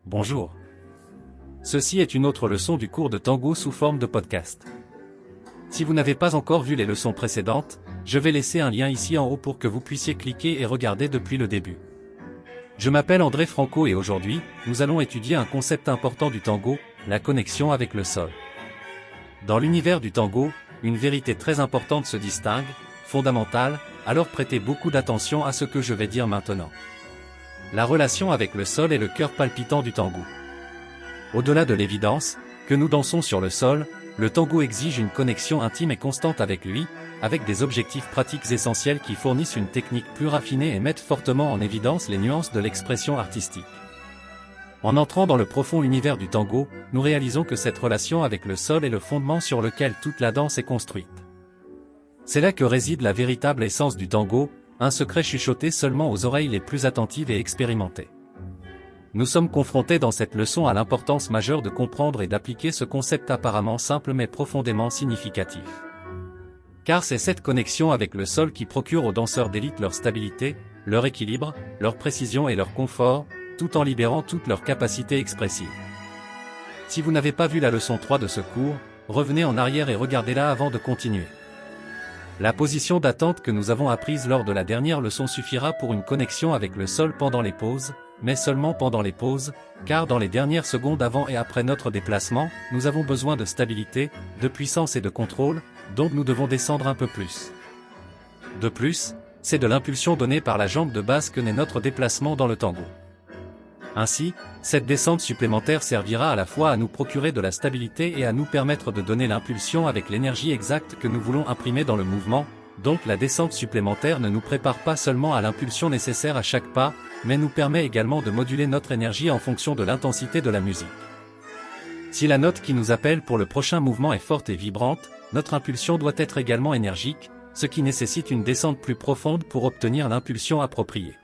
Bonjour. Ceci est une autre leçon du cours de tango sous forme de podcast. Si vous n'avez pas encore vu les leçons précédentes, je vais laisser un lien ici en haut pour que vous puissiez cliquer et regarder depuis le début. Je m'appelle André Franco et aujourd'hui, nous allons étudier un concept important du tango, la connexion avec le sol. Dans l'univers du tango, une vérité très importante se distingue, fondamentale, alors prêtez beaucoup d'attention à ce que je vais dire maintenant. La relation avec le sol est le cœur palpitant du tango. Au-delà de l'évidence, que nous dansons sur le sol, le tango exige une connexion intime et constante avec lui, avec des objectifs pratiques essentiels qui fournissent une technique plus raffinée et mettent fortement en évidence les nuances de l'expression artistique. En entrant dans le profond univers du tango, nous réalisons que cette relation avec le sol est le fondement sur lequel toute la danse est construite. C'est là que réside la véritable essence du tango, un secret chuchoté seulement aux oreilles les plus attentives et expérimentées. Nous sommes confrontés dans cette leçon à l'importance majeure de comprendre et d'appliquer ce concept apparemment simple mais profondément significatif. Car c'est cette connexion avec le sol qui procure aux danseurs d'élite leur stabilité, leur équilibre, leur précision et leur confort, tout en libérant toutes leurs capacités expressives. Si vous n'avez pas vu la leçon 3 de ce cours, revenez en arrière et regardez-la avant de continuer. La position d'attente que nous avons apprise lors de la dernière leçon suffira pour une connexion avec le sol pendant les pauses, mais seulement pendant les pauses, car dans les dernières secondes avant et après notre déplacement, nous avons besoin de stabilité, de puissance et de contrôle, donc nous devons descendre un peu plus. De plus, c'est de l'impulsion donnée par la jambe de base que naît notre déplacement dans le tango. Ainsi, cette descente supplémentaire servira à la fois à nous procurer de la stabilité et à nous permettre de donner l'impulsion avec l'énergie exacte que nous voulons imprimer dans le mouvement, donc la descente supplémentaire ne nous prépare pas seulement à l'impulsion nécessaire à chaque pas, mais nous permet également de moduler notre énergie en fonction de l'intensité de la musique. Si la note qui nous appelle pour le prochain mouvement est forte et vibrante, notre impulsion doit être également énergique, ce qui nécessite une descente plus profonde pour obtenir l'impulsion appropriée.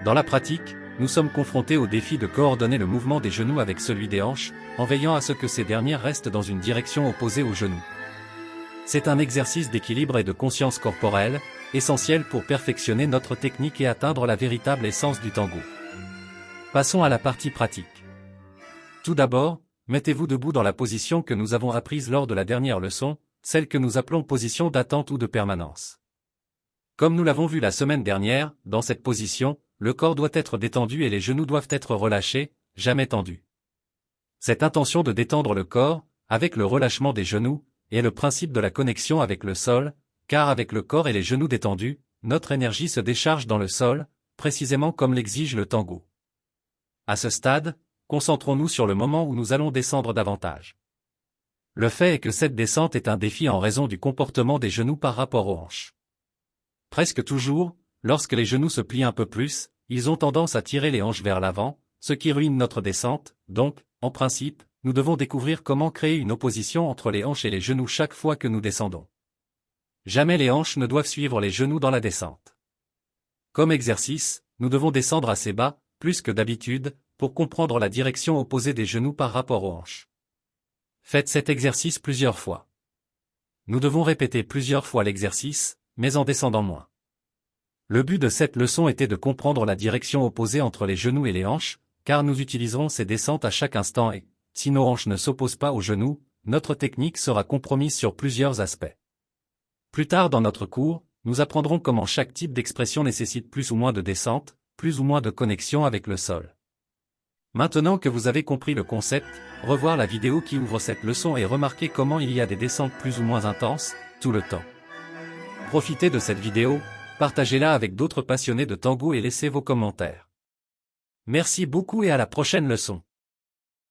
Dans la pratique, nous sommes confrontés au défi de coordonner le mouvement des genoux avec celui des hanches, en veillant à ce que ces dernières restent dans une direction opposée aux genoux. C'est un exercice d'équilibre et de conscience corporelle, essentiel pour perfectionner notre technique et atteindre la véritable essence du tango. Passons à la partie pratique. Tout d'abord, mettez-vous debout dans la position que nous avons apprise lors de la dernière leçon, celle que nous appelons position d'attente ou de permanence. Comme nous l'avons vu la semaine dernière, dans cette position, le corps doit être détendu et les genoux doivent être relâchés, jamais tendus. Cette intention de détendre le corps, avec le relâchement des genoux, est le principe de la connexion avec le sol, car avec le corps et les genoux détendus, notre énergie se décharge dans le sol, précisément comme l'exige le tango. À ce stade, concentrons-nous sur le moment où nous allons descendre davantage. Le fait est que cette descente est un défi en raison du comportement des genoux par rapport aux hanches. Presque toujours, lorsque les genoux se plient un peu plus, ils ont tendance à tirer les hanches vers l'avant, ce qui ruine notre descente, donc, en principe, nous devons découvrir comment créer une opposition entre les hanches et les genoux chaque fois que nous descendons. Jamais les hanches ne doivent suivre les genoux dans la descente. Comme exercice, nous devons descendre assez bas, plus que d'habitude, pour comprendre la direction opposée des genoux par rapport aux hanches. Faites cet exercice plusieurs fois. Nous devons répéter plusieurs fois l'exercice, mais en descendant moins. Le but de cette leçon était de comprendre la direction opposée entre les genoux et les hanches, car nous utiliserons ces descentes à chaque instant et, si nos hanches ne s'opposent pas aux genoux, notre technique sera compromise sur plusieurs aspects. Plus tard dans notre cours, nous apprendrons comment chaque type d'expression nécessite plus ou moins de descente, plus ou moins de connexion avec le sol. Maintenant que vous avez compris le concept, revoir la vidéo qui ouvre cette leçon et remarquer comment il y a des descentes plus ou moins intenses, tout le temps. Profitez de cette vidéo, partagez-la avec d'autres passionnés de tango et laissez vos commentaires. Merci beaucoup et à la prochaine leçon.